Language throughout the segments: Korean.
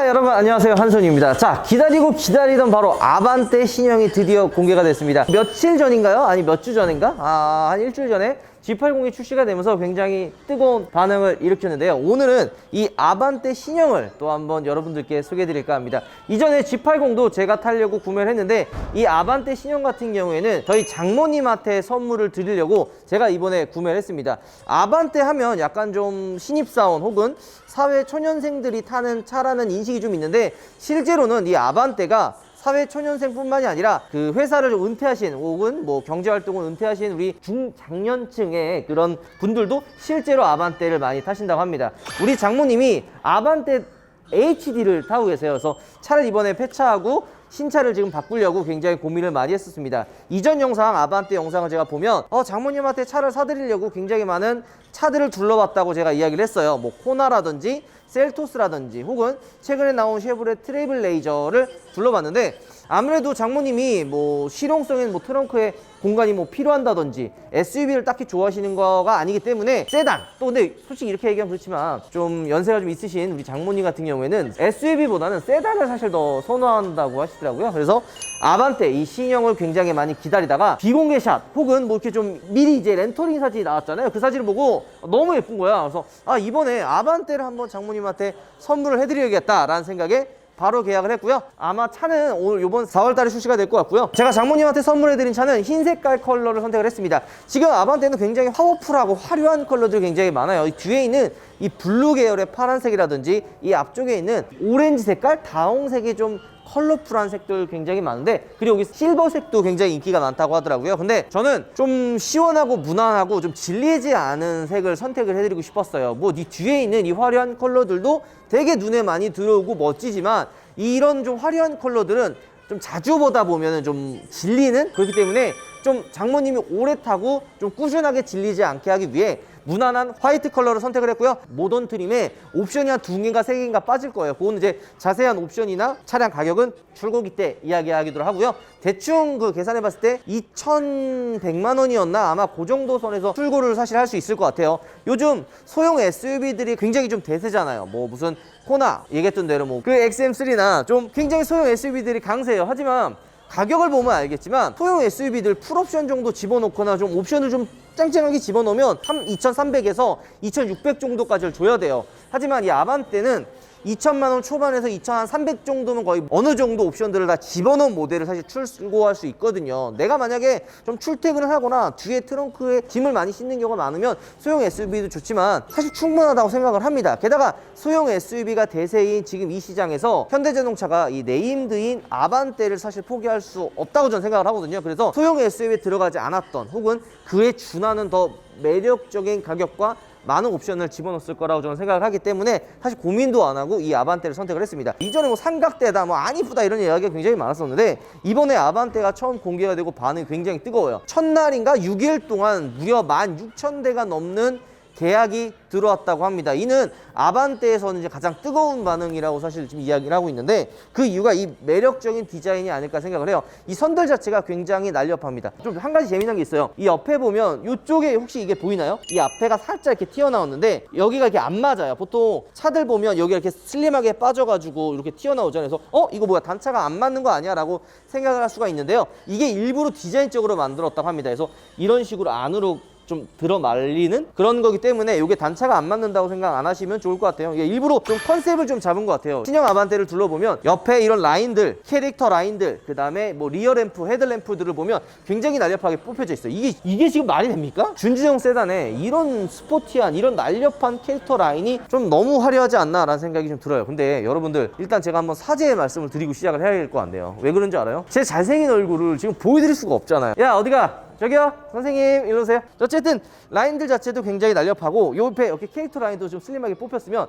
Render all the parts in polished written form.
여러분 안녕하세요, 한손입니다. 자, 기다리고 기다리던 바로 아반떼 신형이 드디어 공개가 됐습니다. 며칠 전인가요? 아니 몇 주 전인가? 한 일주일 전에 G80이 출시가 되면서 굉장히 뜨거운 반응을 일으켰는데요. 오늘은 이 아반떼 신형을 또 한번 여러분들께 소개해 드릴까 합니다. 이전에 G80도 제가 타려고 구매를 했는데 이 아반떼 신형 같은 경우에는 저희 장모님한테 선물을 드리려고 제가 이번에 구매를 했습니다. 아반떼 하면 약간 좀 신입사원 혹은 사회 초년생들이 타는 차라는 인식이 좀 있는데, 실제로는 이 아반떼가 사회 초년생뿐만이 아니라 그 회사를 좀 은퇴하신 혹은 뭐 경제활동을 은퇴하신 우리 중장년층의 그런 분들도 실제로 아반떼를 많이 타신다고 합니다. 우리 장모님이 아반떼 HD를 타고 계세요. 그래서 차를 이번에 폐차하고 신차를 지금 바꾸려고 굉장히 고민을 많이 했었습니다. 이전 영상, 아반떼 영상을 제가 보면 장모님한테 차를 사드리려고 굉장히 많은 차들을 둘러봤다고 제가 이야기를 했어요. 뭐 코나라든지 셀토스라든지 혹은 최근에 나온 쉐보레 트레이블레이저를 둘러봤는데, 아무래도 장모님이 뭐 실용성인 뭐 트렁크에 공간이 뭐 필요한다든지 SUV를 딱히 좋아하시는 거가 아니기 때문에 세단, 또 근데 솔직히 이렇게 얘기하면 그렇지만 좀 연세가 좀 있으신 우리 장모님 같은 경우에는 SUV보다는 세단을 사실 더 선호한다고 하시더라고요. 그래서 아반떼 이 신형을 굉장히 많이 기다리다가 비공개 샷 혹은 뭐 이렇게 좀 미리 이제 렌터링 사진이 나왔잖아요. 그 사진을 보고 너무 예쁜 거야. 그래서 이번에 아반떼를 한번 장모님한테 선물을 해드려야겠다라는 생각에 바로 계약을 했고요. 아마 차는 오늘 이번 4월달에 출시가 될 것 같고요. 제가 장모님한테 선물해드린 차는 흰 색깔 컬러를 선택을 했습니다. 지금 아반떼는 굉장히 파워풀하고 화려한 컬러들이 굉장히 많아요. 이 뒤에 있는 이 블루 계열의 파란색이라든지 이 앞쪽에 있는 오렌지 색깔, 다홍색이 좀 컬러풀한 색들 굉장히 많은데, 그리고 여기 실버색도 굉장히 인기가 많다고 하더라고요. 근데 저는 좀 시원하고 무난하고 좀 질리지 않은 색을 선택을 해드리고 싶었어요. 뭐 이 뒤에 있는 이 화려한 컬러들도 되게 눈에 많이 들어오고 멋지지만, 이런 좀 화려한 컬러들은 좀 자주 보다 보면 좀 질리는, 그렇기 때문에 좀 장모님이 오래 타고 좀 꾸준하게 질리지 않게 하기 위해 무난한 화이트 컬러를 선택을 했고요. 모던 트림에 옵션이 한 2개인가 3개인가 빠질 거예요. 그거는 이제 자세한 옵션이나 차량 가격은 출고기 때 이야기하기로 하고요. 대충 그 계산해 봤을 때 2,100만 원이었나? 아마 그 정도 선에서 출고를 사실 할 수 있을 것 같아요. 요즘 소형 SUV들이 굉장히 좀 대세잖아요. 뭐 무슨 코나 얘기했던 대로 뭐 그 XM3나 좀 굉장히 소형 SUV들이 강세예요. 하지만 가격을 보면 알겠지만 소형 SUV들 풀옵션 정도 집어넣거나 좀 옵션을 좀 짱짱하게 집어넣으면 2,300에서 2,600 정도까지를 줘야 돼요. 하지만 이 아반떼는 2,000만 원 초반에서 2,300 정도면 거의 어느 정도 옵션들을 다 집어넣은 모델을 사실 출고할 수 있거든요. 내가 만약에 좀 출퇴근을 하거나 뒤에 트렁크에 짐을 많이 싣는 경우가 많으면 소형 SUV도 좋지만 사실 충분하다고 생각을 합니다. 게다가 소형 SUV가 대세인 지금 이 시장에서 현대자동차가 이 네임드인 아반떼를 사실 포기할 수 없다고 저는 생각을 하거든요. 그래서 소형 SUV에 들어가지 않았던 혹은 그에 준하는 더 매력적인 가격과 많은 옵션을 집어넣었을 거라고 저는 생각을 하기 때문에 사실 고민도 안 하고 이 아반떼를 선택을 했습니다. 이전에 뭐 삼각대다 뭐 안 이쁘다 이런 이야기가 굉장히 많았었는데, 이번에 아반떼가 처음 공개가 되고 반응이 굉장히 뜨거워요. 첫날인가 6일 동안 무려 16,000대가 넘는 계약이 들어왔다고 합니다. 이는 아반떼에서는 이제 가장 뜨거운 반응이라고 사실 지금 이야기를 하고 있는데, 그 이유가 이 매력적인 디자인이 아닐까 생각을 해요. 이 선들 자체가 굉장히 날렵합니다. 좀 한 가지 재미난 게 있어요. 이 옆에 보면 이쪽에 혹시 이게 보이나요? 이 앞에가 살짝 이렇게 튀어나오는데 여기가 이렇게 안 맞아요. 보통 차들 보면 여기 이렇게 슬림하게 빠져가지고 이렇게 튀어나오잖아요. 그래서 이거 뭐야, 단차가 안 맞는 거 아니야? 라고 생각을 할 수가 있는데요. 이게 일부러 디자인적으로 만들었다고 합니다. 그래서 이런 식으로 안으로 좀 들어 말리는 그런 거기 때문에 이게 단차가 안 맞는다고 생각 안 하시면 좋을 것 같아요. 이게 일부러 좀 컨셉을 좀 잡은 것 같아요. 신형 아반떼를 둘러보면 옆에 이런 라인들, 캐릭터 라인들, 그 다음에 뭐 리어 램프, 헤드 램프들을 보면 굉장히 날렵하게 뽑혀져 있어요. 이게 지금 말이 됩니까? 준지형 세단에 이런 스포티한, 이런 날렵한 캐릭터 라인이 좀 너무 화려하지 않나 라는 생각이 좀 들어요. 근데 여러분들, 일단 제가 한번 사죄의 말씀을 드리고 시작을 해야 될 것 같네요. 왜 그런지 알아요? 제 잘생긴 얼굴을 지금 보여드릴 수가 없잖아요. 야, 어디가? 저기요, 선생님, 일로 오세요. 어쨌든 라인들 자체도 굉장히 날렵하고, 옆에 이렇게 캐릭터 라인도 좀 슬림하게 뽑혔으면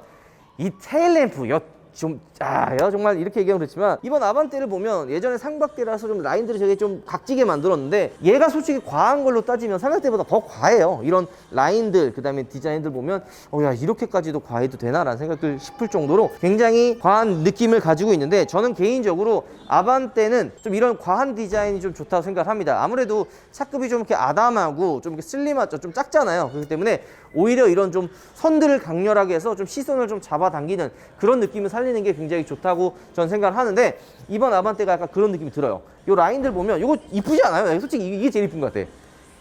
이 테일램프, 정말 이렇게 얘기하면 그렇지만 이번 아반떼를 보면 예전에 상박대라서 좀 라인들이 되게 좀 각지게 만들었는데 얘가 솔직히 과한 걸로 따지면 상박대보다 더 과해요. 이런 라인들 그 다음에 디자인들 보면 야 이렇게까지도 과해도 되나 라는 생각들 싶을 정도로 굉장히 과한 느낌을 가지고 있는데, 저는 개인적으로 아반떼는 좀 이런 과한 디자인이 좀 좋다고 생각합니다. 아무래도 차급이 좀 이렇게 아담하고 좀 이렇게 슬림하죠. 좀 작잖아요. 그렇기 때문에 오히려 이런 좀 선들을 강렬하게 해서 좀 시선을 좀 잡아당기는 그런 느낌을 살리는 게 굉장히 좋다고 저는 생각을 하는데, 이번 아반떼가 약간 그런 느낌이 들어요. 요 라인들 보면 이거 이쁘지 않아요? 솔직히 이게 제일 이쁜 것 같아.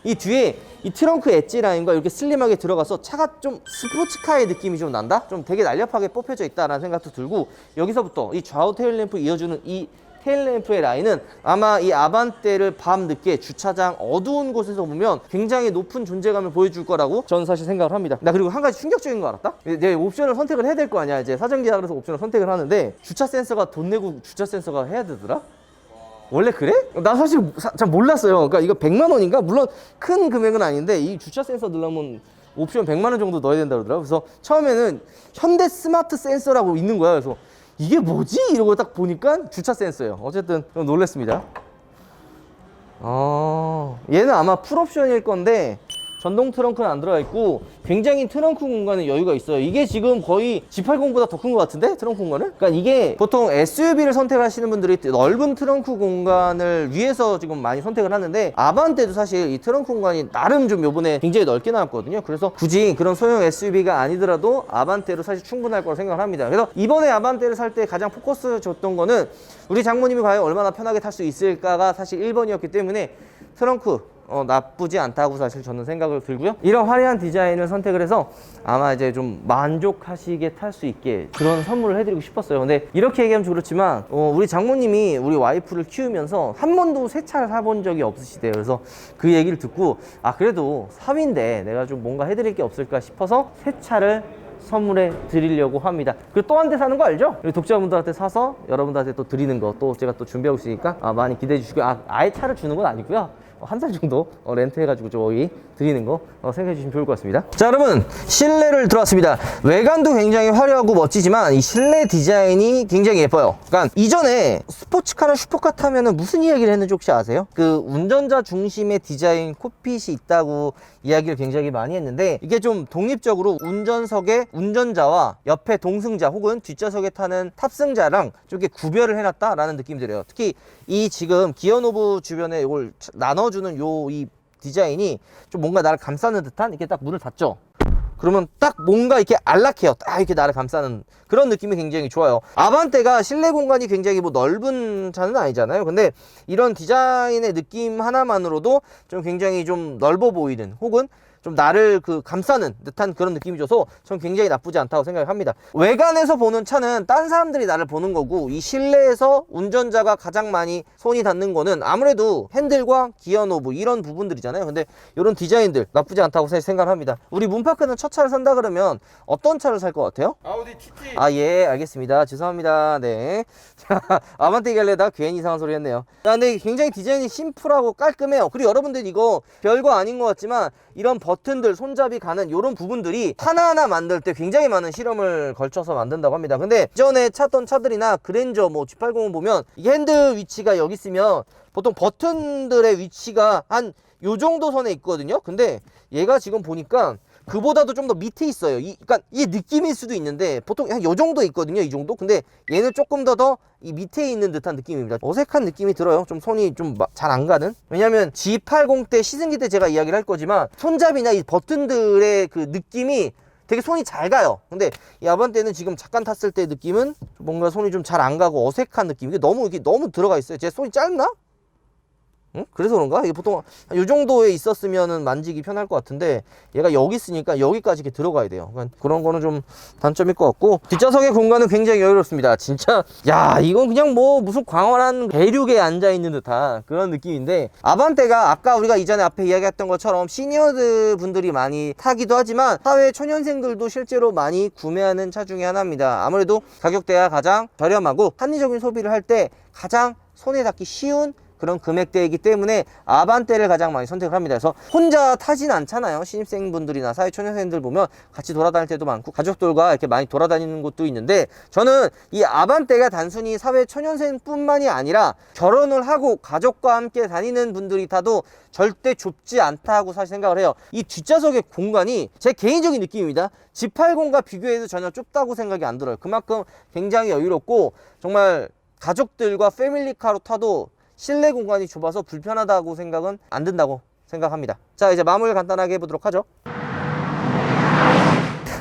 이 뒤에 이 트렁크 엣지 라인과 이렇게 슬림하게 들어가서 차가 좀 스포츠카의 느낌이 좀 난다? 좀 되게 날렵하게 뽑혀져 있다라는 생각도 들고, 여기서부터 이 좌우 테일램프 이어주는 이 테일램프의 라인은 아마 이 아반떼를 밤 늦게 주차장 어두운 곳에서 보면 굉장히 높은 존재감을 보여줄 거라고 저는 사실 생각을 합니다. 나 그리고 한 가지 충격적인 거 알았다? 이제 옵션을 선택을 해야 될 거 아니야. 이제 사전기사 그래서 옵션을 선택을 하는데 주차 센서가 돈 내고 주차 센서가 해야 되더라? 원래 그래? 나 사실 잘 몰랐어요. 그러니까 이거 100만 원인가? 물론 큰 금액은 아닌데 이 주차 센서 넣으려면 옵션 100만 원 정도 넣어야 된다 그러더라고요. 그래서 처음에는 현대 스마트 센서라고 있는 거야. 그래서 이게 뭐지? 이러고 딱 보니까 주차 센서예요. 어쨌든 좀 놀랐습니다. 얘는 아마 풀옵션일 건데 전동 트렁크는 안 들어가 있고 굉장히 트렁크 공간에 여유가 있어요. 이게 지금 거의 G80보다 더 큰 것 같은데? 트렁크 공간은? 그러니까 이게 보통 SUV를 선택하시는 분들이 넓은 트렁크 공간을 위해서 지금 많이 선택을 하는데, 아반떼도 사실 이 트렁크 공간이 나름 좀 요번에 굉장히 넓게 나왔거든요. 그래서 굳이 그런 소형 SUV가 아니더라도 아반떼로 사실 충분할 거라고 생각을 합니다. 그래서 이번에 아반떼를 살 때 가장 포커스 줬던 거는 우리 장모님이 과연 얼마나 편하게 탈 수 있을까가 사실 1번이었기 때문에 트렁크 나쁘지 않다고 사실 저는 생각을 들고요. 이런 화려한 디자인을 선택을 해서 아마 이제 좀 만족하시게 탈 수 있게 그런 선물을 해드리고 싶었어요. 근데 이렇게 얘기하면 좀 그렇지만 우리 장모님이 우리 와이프를 키우면서 한 번도 새 차를 사본 적이 없으시대요. 그래서 그 얘기를 듣고 그래도 사위인데 내가 좀 뭔가 해드릴 게 없을까 싶어서 새 차를 선물해 드리려고 합니다. 그리고 또 한 대 사는 거 알죠? 우리 독자분들한테 사서 여러분들한테 또 드리는 거 또 제가 또 준비하고 있으니까 많이 기대해 주시고, 아예 차를 주는 건 아니고요. 한 달 정도 렌트해가지고 저희 드리는 거 생각해 주시면 좋을 것 같습니다. 자, 여러분 실내를 들어왔습니다. 외관도 굉장히 화려하고 멋지지만 이 실내 디자인이 굉장히 예뻐요. 그러니까 이전에 스포츠카나 슈퍼카 타면은 무슨 이야기를 했는지 혹시 아세요? 그 운전자 중심의 디자인 콕핏이 있다고 이야기를 굉장히 많이 했는데, 이게 좀 독립적으로 운전석에 운전자와 옆에 동승자 혹은 뒷좌석에 타는 탑승자랑 좀 이렇게 구별을 해놨다라는 느낌이 들어요. 특히 이 지금 기어노브 주변에 이걸 나눠주는 이 디자인이 좀 뭔가 나를 감싸는 듯한, 이렇게 딱 문을 닫죠. 그러면 딱 뭔가 이렇게 안락해요. 딱 이렇게 나를 감싸는 그런 느낌이 굉장히 좋아요. 아반떼가 실내 공간이 굉장히 넓은 차는 아니잖아요. 근데 이런 디자인의 느낌 하나만으로도 좀 굉장히 좀 넓어 보이는, 혹은 좀 나를 감싸는 듯한 그런 느낌이 줘서 전 굉장히 나쁘지 않다고 생각합니다. 외관에서 보는 차는 딴 사람들이 나를 보는 거고, 이 실내에서 운전자가 가장 많이 손이 닿는 거는 아무래도 핸들과 기어 노브 이런 부분들이잖아요. 근데 이런 디자인들 나쁘지 않다고 생각합니다. 우리 문파크는 첫 차를 산다 그러면 어떤 차를 살 것 같아요? 아우디 TT. 예, 알겠습니다. 죄송합니다. 네. 아반떼 얘기하려다가 괜히 이상한 소리 했네요. 근데 굉장히 디자인이 심플하고 깔끔해요. 그리고 여러분들 이거 별거 아닌 것 같지만 이런 버튼들, 손잡이 가는 이런 부분들이 하나하나 만들 때 굉장히 많은 실험을 걸쳐서 만든다고 합니다. 근데 이전에 찾던 차들이나 그랜저 G80을 보면 이 핸들 위치가 여기 있으면 보통 버튼들의 위치가 한 요 정도 선에 있거든요. 근데 얘가 지금 보니까 그보다도 좀 더 밑에 있어요. 그러니까 이게 느낌일 수도 있는데 보통 한 요 정도 있거든요. 이 정도. 근데 얘는 조금 더 이 밑에 있는 듯한 느낌입니다. 어색한 느낌이 들어요. 좀 손이 좀 잘 안 가는. 왜냐면 G80 때 시승기 때 제가 이야기를 할 거지만 손잡이나 이 버튼들의 그 느낌이 되게 손이 잘 가요. 근데 이 아반떼는 지금 잠깐 탔을 때 느낌은 뭔가 손이 좀 잘 안 가고 어색한 느낌. 이게 너무 들어가 있어요. 제 손이 짧나? 응? 그래서 그런가? 이게 보통 이 정도에 있었으면 만지기 편할 것 같은데 얘가 여기 있으니까 여기까지 이렇게 들어가야 돼요. 그러니까 그런 거는 좀 단점일 것 같고, 뒷좌석의 공간은 굉장히 여유롭습니다. 진짜 이건 그냥 무슨 광활한 대륙에 앉아있는 듯한 그런 느낌인데, 아반떼가 아까 우리가 이전에 앞에 이야기했던 것처럼 시니어들 분들이 많이 타기도 하지만 사회 초년생들도 실제로 많이 구매하는 차 중에 하나입니다. 아무래도 가격대가 가장 저렴하고 합리적인 소비를 할 때 가장 손에 닿기 쉬운 그런 금액대이기 때문에 아반떼를 가장 많이 선택을 합니다. 그래서 혼자 타진 않잖아요. 신입생분들이나 사회초년생들 보면 같이 돌아다닐 때도 많고 가족들과 이렇게 많이 돌아다니는 곳도 있는데, 저는 이 아반떼가 단순히 사회초년생뿐만이 아니라 결혼을 하고 가족과 함께 다니는 분들이 타도 절대 좁지 않다고 사실 생각을 해요. 이 뒷좌석의 공간이 제 개인적인 느낌입니다. G80과 비교해도 전혀 좁다고 생각이 안 들어요. 그만큼 굉장히 여유롭고 정말 가족들과 패밀리카로 타도 실내 공간이 좁아서 불편하다고 생각은 안 든다고 생각합니다. 자, 이제 마무리를 간단하게 해보도록 하죠.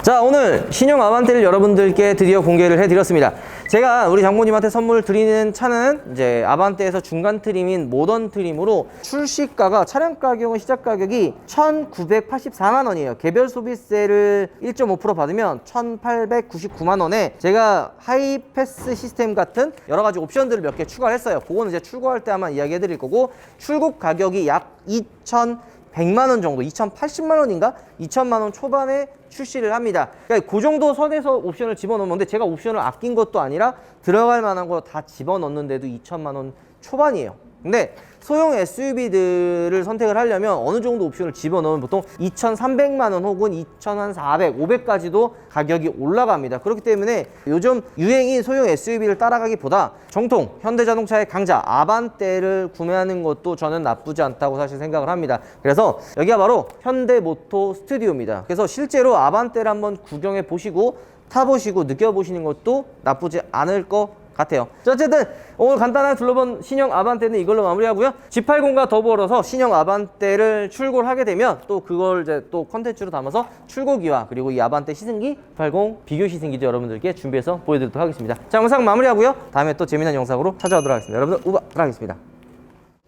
자, 오늘 신형 아반떼를 여러분들께 드디어 공개를 해드렸습니다. 제가 우리 장모님한테 선물 드리는 차는 이제 아반떼에서 중간 트림인 모던 트림으로 출시가가, 차량 가격은 시작 가격이 1,984만 원이에요. 개별 소비세를 1.5% 받으면 1,899만 원에 제가 하이패스 시스템 같은 여러 가지 옵션들을 몇 개 추가를 했어요. 그거는 이제 출고할 때 아마 이야기 해드릴 거고, 출고 가격이 약 2,100만 원 정도, 2,080만 원인가? 2,000만 원 초반에 출시를 합니다. 그러니까 그 정도 선에서 옵션을 집어넣는데, 제가 옵션을 아낀 것도 아니라 들어갈 만한 거 다 집어넣는데도 2,000만 원 초반이에요. 근데 소형 SUV들을 선택을 하려면 어느 정도 옵션을 집어넣으면 보통 2,300만 원 혹은 2,400, 500까지도 가격이 올라갑니다. 그렇기 때문에 요즘 유행인 소형 SUV를 따라가기보다 정통 현대자동차의 강자 아반떼를 구매하는 것도 저는 나쁘지 않다고 사실 생각을 합니다. 그래서 여기가 바로 현대모토 스튜디오입니다. 그래서 실제로 아반떼를 한번 구경해 보시고 타보시고 느껴보시는 것도 나쁘지 않을 것 같아요. 자, 어쨌든 오늘 간단하게 둘러본 신형 아반떼는 이걸로 마무리하고요. G80과 더불어서 신형 아반떼를 출고를 하게 되면 또 그걸 이제 또 컨텐츠로 담아서 출고기와 그리고 이 아반떼 시승기, G80 비교 시승기도 여러분들께 준비해서 보여드리도록 하겠습니다. 자, 영상 마무리하고요. 다음에 또 재미난 영상으로 찾아오도록 하겠습니다. 여러분들 우박하겠습니다.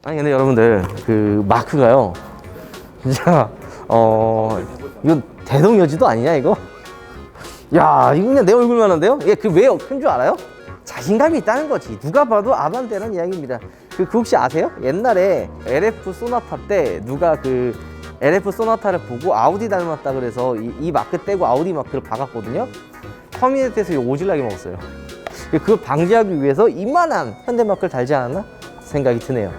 아니 근데 여러분들 그 마크가요, 진짜 이거 대동여지도 아니냐 이거? 야, 이거 그냥 내 얼굴만 한데요? 이게 그 왜 큰 줄 알아요? 자신감이 있다는 거지. 누가 봐도 아반떼라는 이야기입니다. 그 혹시 아세요? 옛날에 LF 소나타 때 누가 그 LF 소나타를 보고 아우디 닮았다 그래서 이 마크 떼고 아우디 마크를 박았거든요. 터미네이터에서 이거 오질나게 먹었어요. 그걸 방지하기 위해서 이만한 현대 마크를 달지 않았나 생각이 드네요.